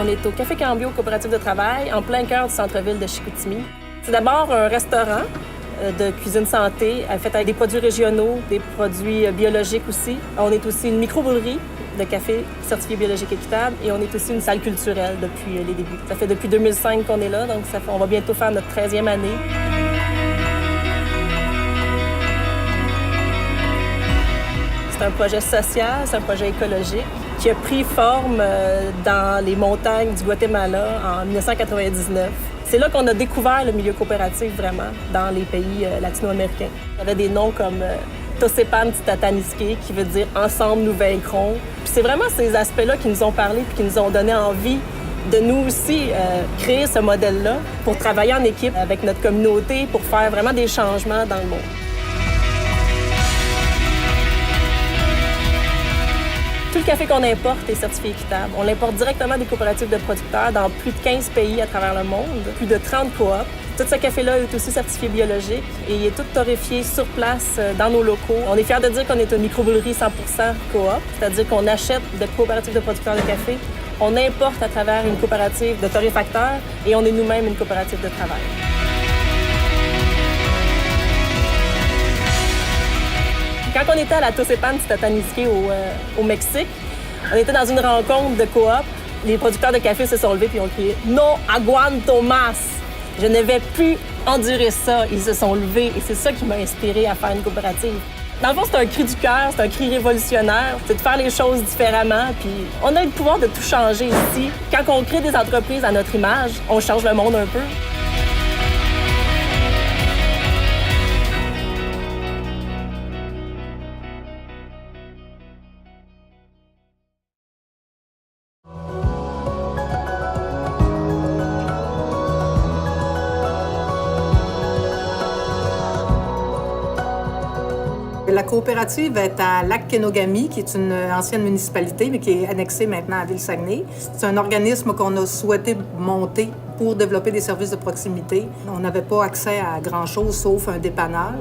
On est au Café Cambio Coopérative de travail, en plein cœur du centre-ville de Chicoutimi. C'est d'abord un restaurant de cuisine santé, fait avec des produits régionaux, des produits biologiques aussi. On est aussi une microbrûlerie de café certifié biologique équitable et on est aussi une salle culturelle depuis les débuts. Ça fait depuis 2005 qu'on est là, donc on va bientôt faire notre 13e année. C'est un projet social, c'est un projet écologique qui a pris forme dans les montagnes du Guatemala en 1999. C'est là qu'on a découvert le milieu coopératif vraiment dans les pays latino-américains. Il y avait des noms comme Tosepan Titataniske, qui veut dire « Ensemble, nous vaincrons ». Puis c'est vraiment ces aspects-là qui nous ont parlé puis qui nous ont donné envie de nous aussi créer ce modèle-là pour travailler en équipe avec notre communauté pour faire vraiment des changements dans le monde. Tout le café qu'on importe est certifié équitable. On l'importe directement des coopératives de producteurs dans plus de 15 pays à travers le monde, plus de 30 coops. Tout ce café-là est aussi certifié biologique et il est tout torréfié sur place dans nos locaux. On est fiers de dire qu'on est une microbrûlerie 100% coop, c'est-à-dire qu'on achète de coopératives de producteurs de café, on importe à travers une coopérative de torréfacteurs et on est nous-mêmes une coopérative de travail. Quand on était à la Tosepan Titataniske au Mexique, on était dans une rencontre de coop. Les producteurs de café se sont levés et ont crié « No aguanto más ». Je ne vais plus endurer ça. Ils se sont levés et c'est ça qui m'a inspiré à faire une coopérative. Dans le fond, c'est un cri du cœur, c'est un cri révolutionnaire. C'est de faire les choses différemment. Puis on a le pouvoir de tout changer ici. Quand on crée des entreprises à notre image, on change le monde un peu. La coopérative est à Lac-Kenogami, qui est une ancienne municipalité, mais qui est annexée maintenant à Ville-Saguenay. C'est un organisme qu'on a souhaité monter pour développer des services de proximité. On n'avait pas accès à grand-chose, sauf un dépanneur.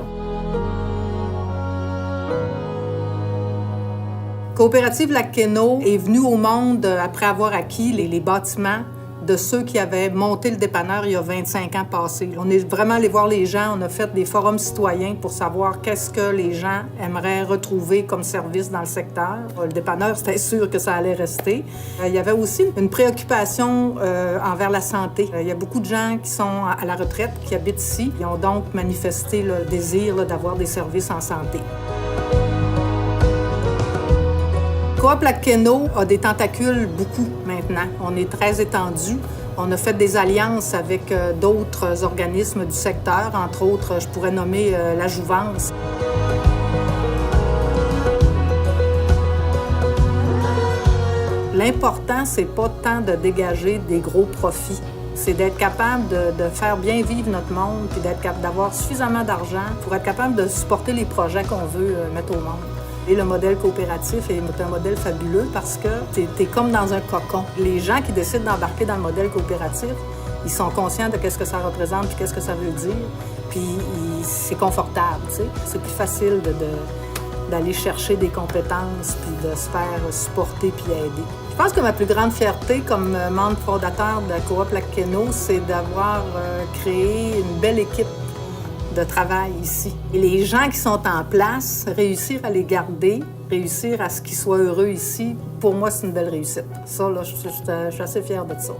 Coopérative Lac-Keno est venue au monde après avoir acquis les bâtiments de ceux qui avaient monté le dépanneur il y a 25 ans passés. On est vraiment allé voir les gens, on a fait des forums citoyens pour savoir qu'est-ce que les gens aimeraient retrouver comme service dans le secteur. Le dépanneur, c'était sûr que ça allait rester. Il y avait aussi une préoccupation envers la santé. Il y a beaucoup de gens qui sont à la retraite, qui habitent ici. Ils ont donc manifesté le désir d'avoir des services en santé. Coop Lac-Keno a des tentacules beaucoup maintenant. On est très étendu. On a fait des alliances avec d'autres organismes du secteur, entre autres, je pourrais nommer la Jouvence. L'important, c'est pas tant de dégager des gros profits. C'est d'être capable de faire bien vivre notre monde puis d'être capable d'avoir suffisamment d'argent pour être capable de supporter les projets qu'on veut mettre au monde. Et le modèle coopératif est un modèle fabuleux parce que t'es comme dans un cocon. Les gens qui décident d'embarquer dans le modèle coopératif, ils sont conscients de qu'est-ce que ça représente puis qu'est-ce que ça veut dire. Puis c'est confortable, tu sais. C'est plus facile d'aller chercher des compétences puis de se faire supporter puis aider. Je pense que ma plus grande fierté comme membre fondateur de la Coop Lac-Keno, c'est d'avoir créé une belle équipe de travail ici. Et les gens qui sont en place, réussir à les garder, réussir à ce qu'ils soient heureux ici, pour moi, c'est une belle réussite. Ça, là, je suis assez fière de ça.